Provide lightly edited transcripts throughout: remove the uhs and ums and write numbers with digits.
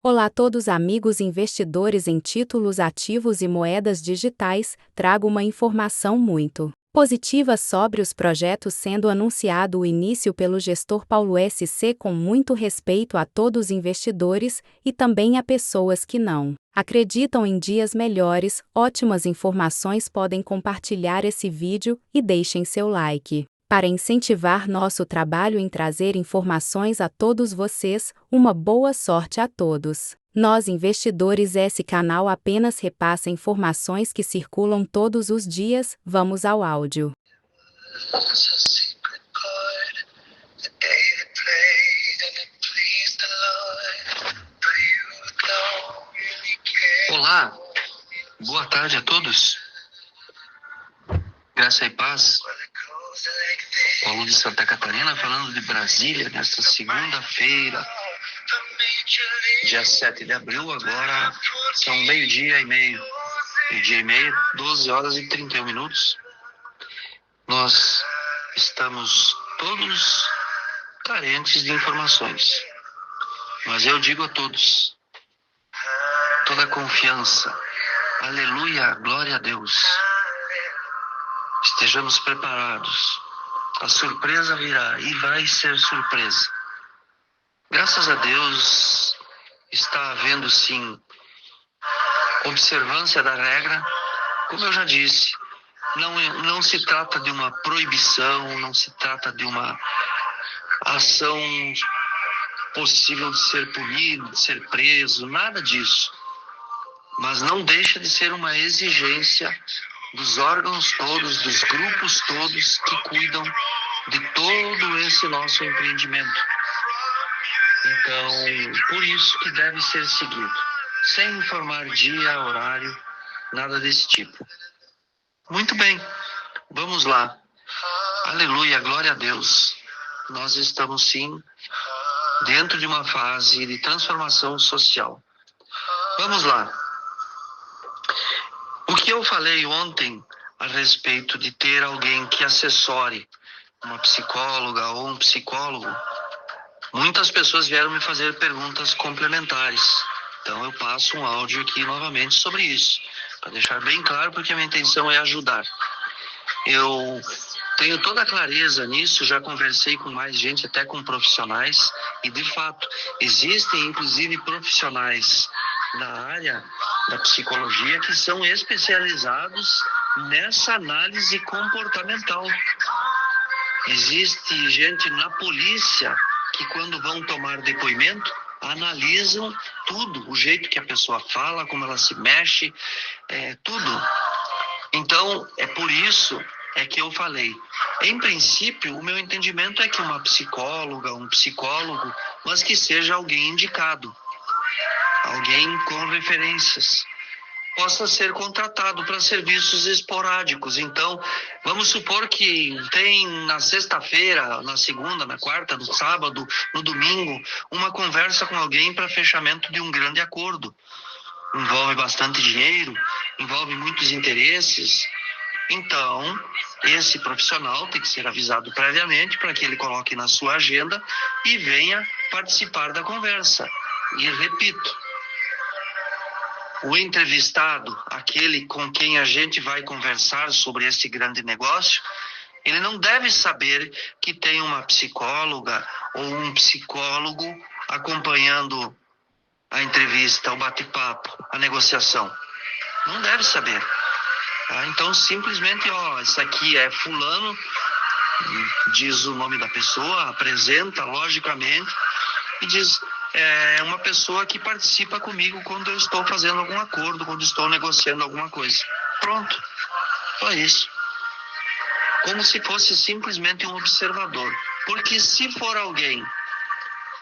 Olá a todos amigos investidores em títulos ativos e moedas digitais, trago uma informação muito positiva sobre os projetos sendo anunciado o início pelo gestor Paulo SC com muito respeito a todos os investidores e também a pessoas que não acreditam em dias melhores. Ótimas informações, podem compartilhar esse vídeo e deixem seu like. Para incentivar nosso trabalho em trazer informações a todos vocês, uma boa sorte a todos. Nós investidores, esse canal apenas repassa informações que circulam todos os dias. Vamos ao áudio. Olá, boa tarde a todos. Graça e paz. Paulo de Santa Catarina falando de Brasília nesta segunda-feira, dia 7 de abril. Agora são meio-dia e meio, 12 horas e 31 minutos. Nós estamos todos carentes de informações, mas eu digo a todos, toda confiança, aleluia, glória a Deus. Estejamos preparados. A surpresa virá e vai ser surpresa. Graças a Deus está havendo sim observância da regra. Como eu já disse, não se trata de uma proibição, não se trata de uma ação possível de ser punido, de ser preso, nada disso. Mas não deixa de ser uma exigência dos órgãos todos, dos grupos todos que cuidam de todo esse nosso empreendimento. Então, por isso que deve ser seguido, sem informar dia, horário, nada desse tipo. Muito bem, vamos lá. Aleluia, glória a Deus. Nós estamos sim dentro de uma fase de transformação social. Vamos lá. O que eu falei ontem a respeito de ter alguém que assessore, uma psicóloga ou um psicólogo, muitas pessoas vieram me fazer perguntas complementares. Então eu passo um áudio aqui novamente sobre isso, para deixar bem claro, porque a minha intenção é ajudar. Eu tenho toda a clareza nisso, já conversei com mais gente, até com profissionais, e de fato, existem inclusive profissionais na área da psicologia que são especializados nessa análise comportamental. Existe gente na polícia que, quando vão tomar depoimento, analisam tudo, o jeito que a pessoa fala, como ela se mexe, tudo. Então, é por isso que eu falei. Em princípio, o meu entendimento é que uma psicóloga, um psicólogo, mas que seja alguém indicado, alguém com referências, possa ser contratado para serviços esporádicos. Então, vamos supor que tem na sexta-feira, na segunda, na quarta, no sábado, no domingo, uma conversa com alguém para fechamento de um grande acordo. Envolve bastante dinheiro, envolve muitos interesses. Então, esse profissional tem que ser avisado previamente para que ele coloque na sua agenda e venha participar da conversa. E repito, o entrevistado, aquele com quem a gente vai conversar sobre esse grande negócio, ele não deve saber que tem uma psicóloga ou um psicólogo acompanhando a entrevista, o bate-papo, a negociação. Não deve saber. Então, simplesmente, isso aqui é fulano, diz o nome da pessoa, apresenta logicamente e diz: é uma pessoa que participa comigo quando eu estou fazendo algum acordo, quando estou negociando alguma coisa. Pronto, só isso. Como se fosse simplesmente um observador. Porque se for alguém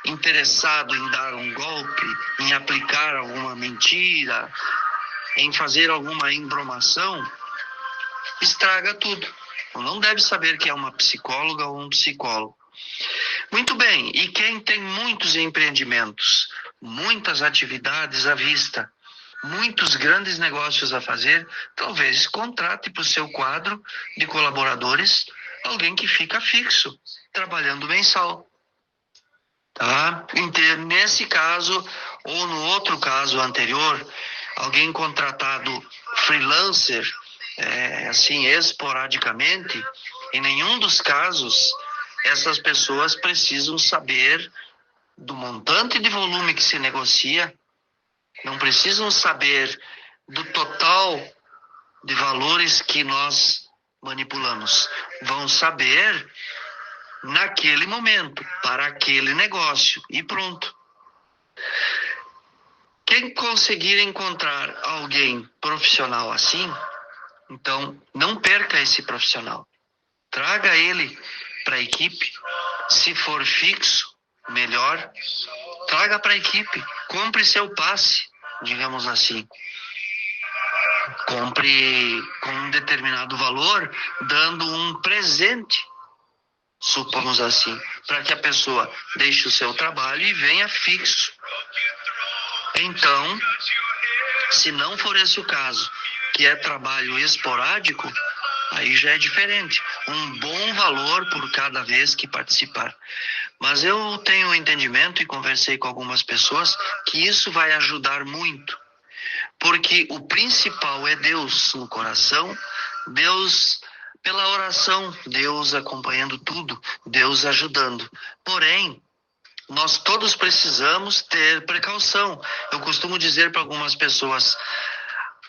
interessado em dar um golpe, em aplicar alguma mentira, em fazer alguma embromação, estraga tudo. Não deve saber que é uma psicóloga ou um psicólogo. Muito bem, e quem tem muitos empreendimentos, muitas atividades à vista, muitos grandes negócios a fazer, talvez contrate para o seu quadro de colaboradores alguém que fica fixo, trabalhando mensal. Tá? Nesse caso, Ou no outro caso anterior, alguém contratado freelancer, assim, esporadicamente, em nenhum dos casos, essas pessoas precisam saber do montante de volume que se negocia, não precisam saber do total de valores que nós manipulamos. Vão saber naquele momento, para aquele negócio, e pronto. Quem conseguir encontrar alguém profissional assim, então não perca esse profissional. Traga ele para a equipe. Se for fixo, melhor. Traga para a equipe. Compre seu passe, digamos assim. Compre com um determinado valor, dando um presente, supomos assim, para que a pessoa deixe o seu trabalho e venha fixo. Então, se não for esse o caso, que é trabalho esporádico, aí já é diferente. Um bom valor por cada vez que participar. Mas eu tenho o entendimento e conversei com algumas pessoas que isso vai ajudar muito. Porque o principal é Deus no coração, Deus pela oração, Deus acompanhando tudo, Deus ajudando. Porém, nós todos precisamos ter precaução. Eu costumo dizer para algumas pessoas,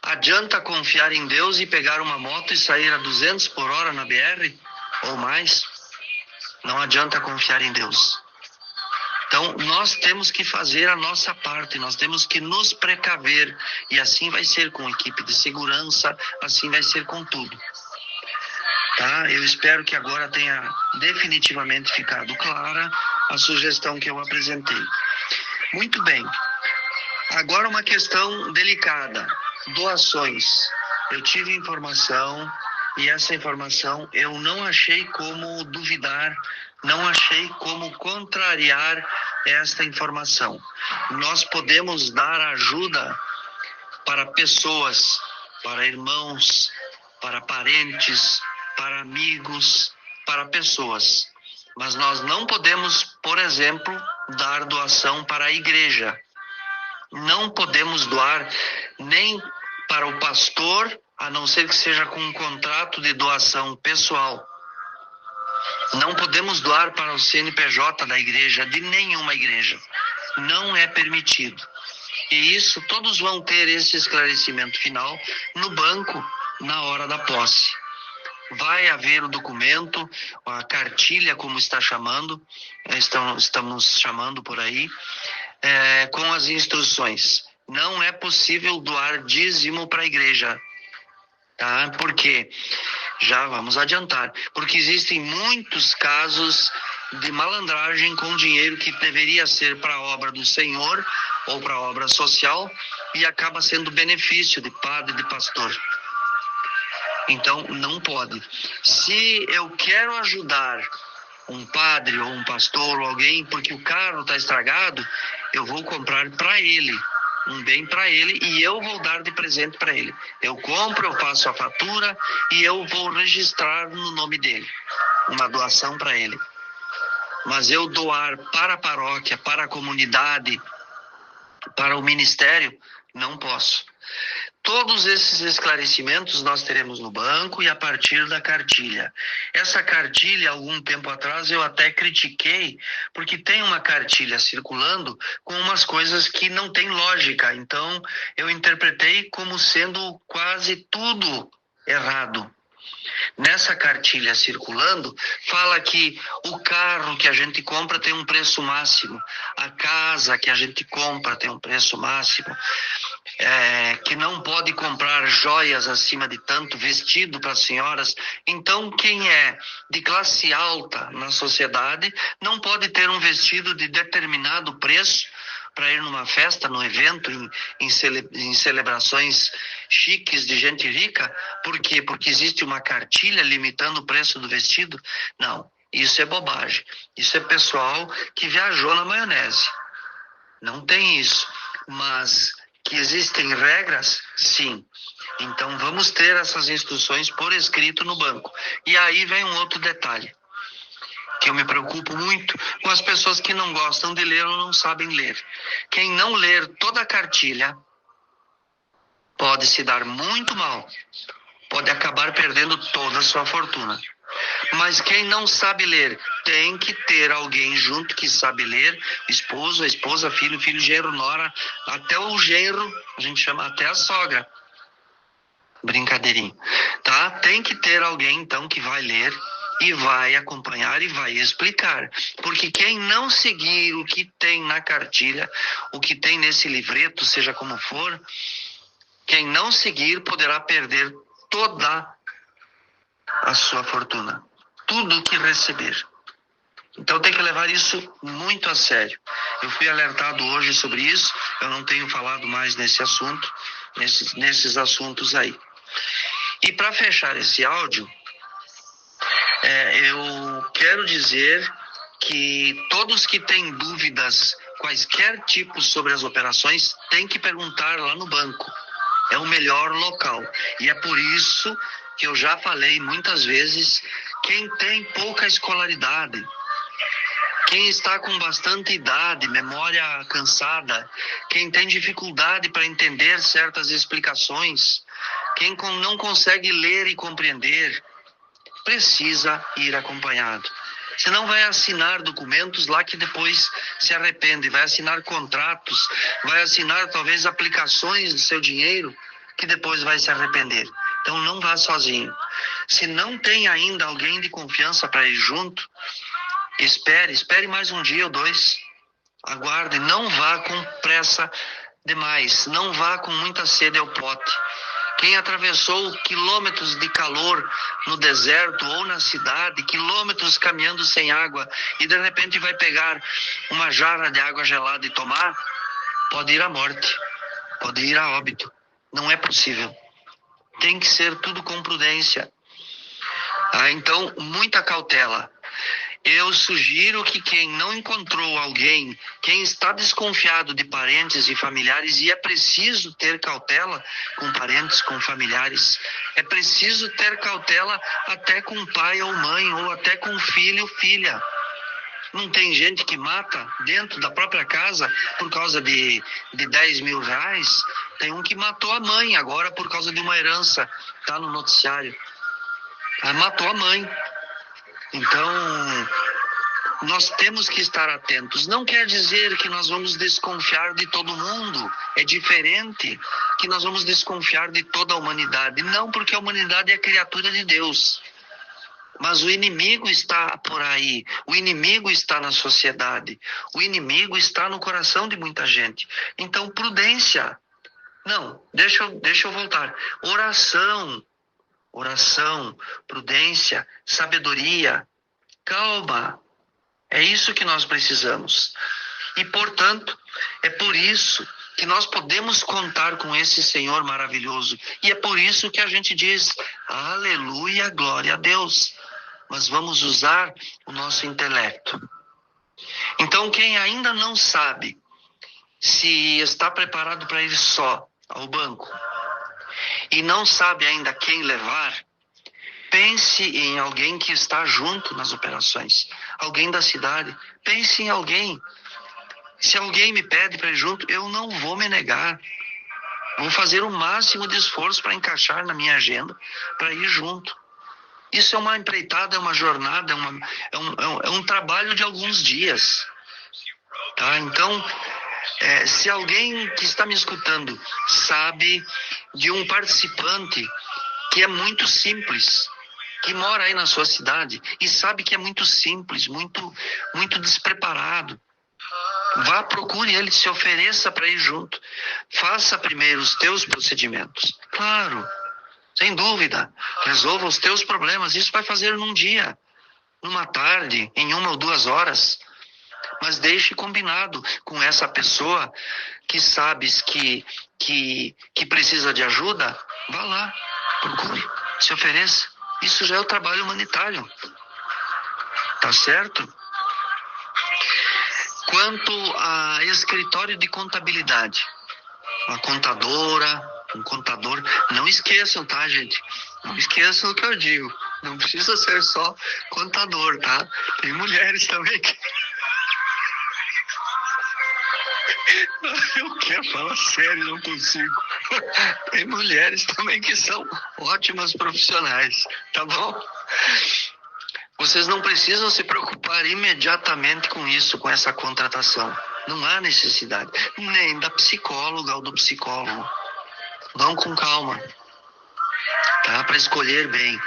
adianta confiar em Deus e pegar uma moto e sair a 200 por hora na BR ou mais? Não adianta confiar em Deus. Então, nós temos que fazer a nossa parte, nós temos que nos precaver. E assim vai ser com a equipe de segurança, assim vai ser com tudo. Tá? Eu espero que agora tenha definitivamente ficado clara a sugestão que eu apresentei. Muito bem. Agora uma questão delicada. Doações. Eu tive informação e essa informação eu não achei como duvidar, não achei como contrariar esta informação. Nós podemos dar ajuda para pessoas, para irmãos, para parentes, para amigos, para pessoas. Mas nós não podemos, por exemplo, dar doação para a igreja. Não podemos doar nem para o pastor, a não ser que seja com um contrato de doação pessoal. Não podemos doar para o CNPJ da igreja, de nenhuma igreja. Não é permitido. E isso, todos vão ter esse esclarecimento final no banco, na hora da posse. Vai haver o documento, a cartilha, como está chamando, estamos chamando por aí, com as instruções. Não é possível doar dízimo para a igreja, tá? Por quê? Já vamos adiantar. Porque existem muitos casos de malandragem com dinheiro que deveria ser para a obra do Senhor ou para a obra social e acaba sendo benefício de padre, de pastor. Então, não pode. Se eu quero ajudar um padre ou um pastor ou alguém porque o carro está estragado, eu vou comprar para ele, um bem para ele e eu vou dar de presente para ele. Eu compro, eu faço a fatura e eu vou registrar no nome dele, uma doação para ele. Mas eu doar para a paróquia, para a comunidade, para o ministério, não posso. Todos esses esclarecimentos nós teremos no banco e a partir da cartilha. Essa cartilha, algum tempo atrás, eu até critiquei, porque tem uma cartilha circulando com umas coisas que não tem lógica. Então, eu interpretei como sendo quase tudo errado. Nessa cartilha circulando, fala que o carro que a gente compra tem um preço máximo, a casa que a gente compra tem um preço máximo, que não pode comprar joias acima de tanto, vestido para as senhoras. Então, quem é de classe alta na sociedade não pode ter um vestido de determinado preço para ir numa festa, num evento, em celebrações chiques de gente rica. Por quê? Porque existe uma cartilha limitando o preço do vestido? Não, isso é bobagem. Isso é pessoal que viajou na maionese. Não tem isso. Mas que existem regras? Sim. Então vamos ter essas instruções por escrito no banco. E aí vem um outro detalhe. que eu me preocupo muito com as pessoas que não gostam de ler ou não sabem ler. Quem não ler toda a cartilha pode se dar muito mal, pode acabar perdendo toda a sua fortuna. Mas quem não sabe ler, tem que ter alguém junto que sabe ler, esposo, a esposa, filho, genro, nora, até o genro, a gente chama até a sogra. Brincadeirinha, tá? Tem que ter alguém, então, que vai ler e vai acompanhar e vai explicar. Porque quem não seguir o que tem na cartilha, o que tem nesse livreto, seja como for, quem não seguir poderá perder toda a sua fortuna, tudo o que receber. Então tem que levar isso muito a sério. Eu fui alertado hoje sobre isso, eu não tenho falado mais nesse assunto, nesses assuntos aí. E para fechar esse áudio, eu quero dizer que todos que têm dúvidas, quaisquer tipos sobre as operações, têm que perguntar lá no banco. É o melhor local. E é por isso que eu já falei muitas vezes, quem tem pouca escolaridade, quem está com bastante idade, memória cansada, quem tem dificuldade para entender certas explicações, quem não consegue ler e compreender, precisa ir acompanhado. Senão vai assinar documentos lá que depois se arrepende, vai assinar contratos, vai assinar talvez aplicações do seu dinheiro que depois vai se arrepender. Então não vá sozinho. Se não tem ainda alguém de confiança para ir junto, espere mais um dia ou dois. Aguarde, não vá com pressa demais, não vá com muita sede ao pote. Quem atravessou quilômetros de calor no deserto ou na cidade, quilômetros caminhando sem água, e de repente vai pegar uma jarra de água gelada e tomar, pode ir à morte, pode ir a óbito. Não é possível. Tem que ser tudo com prudência. Então, muita cautela. Eu sugiro que quem não encontrou alguém, quem está desconfiado de parentes e familiares, e é preciso ter cautela com parentes, com familiares, é preciso ter cautela até com pai ou mãe, ou até com filho ou filha. Não tem gente que mata dentro da própria casa por causa de 10 mil reais? Tem um que matou a mãe agora por causa de uma herança, tá no noticiário. Matou a mãe. Então, nós temos que estar atentos. Não quer dizer que nós vamos desconfiar de todo mundo. É diferente que nós vamos desconfiar de toda a humanidade. Não, porque a humanidade é criatura de Deus. Mas o inimigo está por aí. O inimigo está na sociedade. O inimigo está no coração de muita gente. Então, prudência. Não, deixa eu voltar. Oração, prudência, sabedoria, calma. É isso que nós precisamos. E, portanto, é por isso que nós podemos contar com esse Senhor maravilhoso. E é por isso que a gente diz, aleluia, glória a Deus. Mas vamos usar o nosso intelecto. Então, quem ainda não sabe se está preparado para ir só ao banco e não sabe ainda quem levar, pense em alguém que está junto nas operações, alguém da cidade. Pense em alguém. Se alguém me pede para ir junto, eu não vou me negar. Vou fazer o máximo de esforço para encaixar na minha agenda para ir junto. Isso é uma empreitada, é uma jornada, é um trabalho de alguns dias. Tá? Então, se alguém que está me escutando sabe de um participante que é muito simples, que mora aí na sua cidade e sabe que é muito simples, muito despreparado, vá, procure ele, se ofereça para ir junto. Faça primeiro os teus procedimentos. Claro, sem dúvida, resolva os teus problemas. Isso vai fazer num dia, numa tarde, em 1 ou 2 horas. Mas deixe combinado com essa pessoa que sabes que precisa de ajuda. Vá lá, procure, se ofereça. Isso já é o trabalho humanitário. Tá certo? Quanto a escritório de contabilidade, uma contadora, um contador, não esqueçam, tá, gente? Não esqueçam o que eu digo. Não precisa ser só contador, tá? Tem mulheres também que... Eu quero falar sério, não consigo. Tem mulheres também que são ótimas profissionais, tá bom? Vocês não precisam se preocupar imediatamente com isso, com essa contratação. Não há necessidade, nem da psicóloga ou do psicólogo. Vão com calma, tá? Para escolher bem.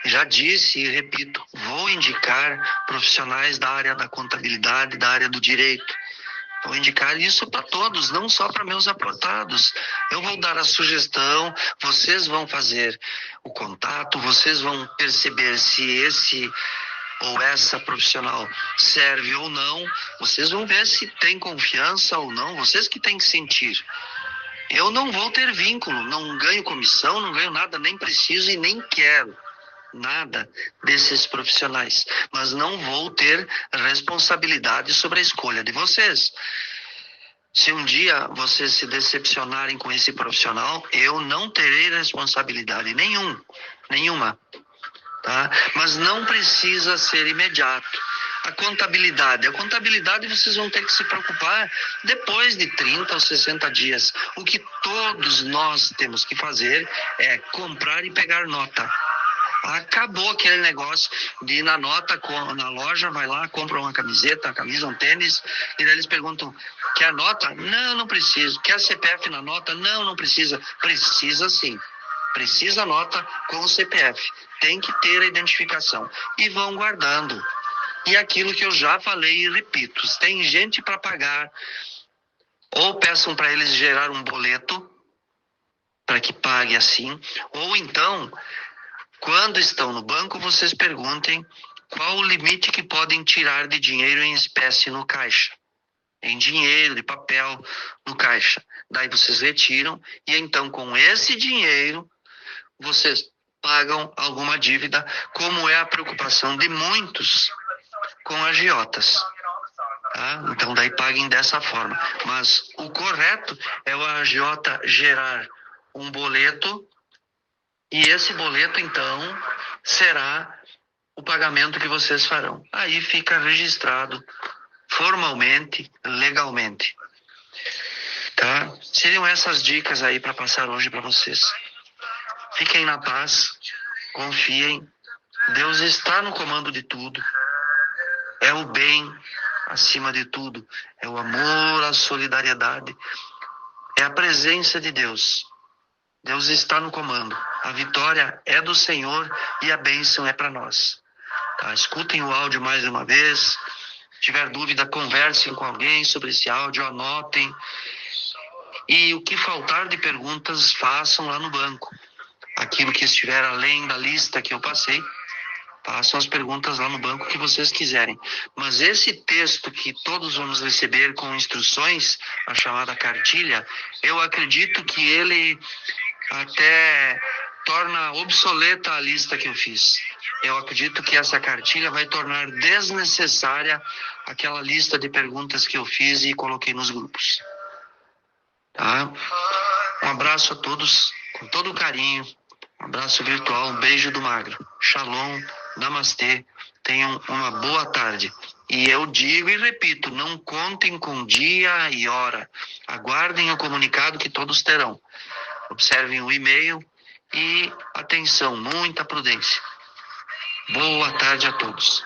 Já disse e repito, vou indicar profissionais da área da contabilidade, da área do direito. Vou indicar isso para todos, não só para meus aportados. Eu vou dar a sugestão, vocês vão fazer o contato, vocês vão perceber se esse ou essa profissional serve ou não. Vocês vão ver se tem confiança ou não, vocês que têm que sentir. Eu não vou ter vínculo, não ganho comissão, não ganho nada, nem preciso e nem quero nada desses profissionais, mas não vou ter responsabilidade sobre a escolha de vocês. Se um dia vocês se decepcionarem com esse profissional, eu não terei responsabilidade nenhuma, tá? Mas não precisa ser imediato. A contabilidade vocês vão ter que se preocupar depois de 30 ou 60 dias. O que todos nós temos que fazer é comprar e pegar nota. Acabou aquele negócio de ir na loja, vai lá, compra uma camiseta, uma camisa, um tênis, e daí eles perguntam, quer nota? Não, não preciso. Quer CPF na nota? Não, não precisa. Precisa sim. Precisa nota com o CPF. Tem que ter a identificação. E vão guardando. E aquilo que eu já falei e repito, se tem gente para pagar, ou peçam para eles gerar um boleto, para que pague assim, ou então... Quando estão no banco, vocês perguntem qual o limite que podem tirar de dinheiro em espécie no caixa. Em dinheiro, de papel, no caixa. Daí vocês retiram e então com esse dinheiro vocês pagam alguma dívida, como é a preocupação de muitos com agiotas. Tá? Então daí paguem dessa forma. Mas o correto é o agiota gerar um boleto. E esse boleto, então, será o pagamento que vocês farão. Aí fica registrado formalmente, legalmente. Tá? Seriam essas dicas aí para passar hoje para vocês. Fiquem na paz, confiem. Deus está no comando de tudo. É o bem acima de tudo. É o amor, a solidariedade. É a presença de Deus. Deus está no comando. A vitória é do Senhor e a bênção é para nós. Tá? Escutem o áudio mais uma vez. Se tiver dúvida, conversem com alguém sobre esse áudio, anotem. E o que faltar de perguntas, façam lá no banco. Aquilo que estiver além da lista que eu passei, façam as perguntas lá no banco que vocês quiserem. Mas esse texto que todos vamos receber com instruções, a chamada cartilha, eu acredito que ele até torna obsoleta a lista que eu fiz. Eu acredito que essa cartilha vai tornar desnecessária aquela lista de perguntas que eu fiz e coloquei nos grupos. Tá? Um abraço a todos, com todo carinho. Um abraço virtual, um beijo do Magro. Shalom, namastê, tenham uma boa tarde. E eu digo e repito, não contem com dia e hora. Aguardem o comunicado que todos terão. Observem o e-mail e atenção, muita prudência. Boa tarde a todos.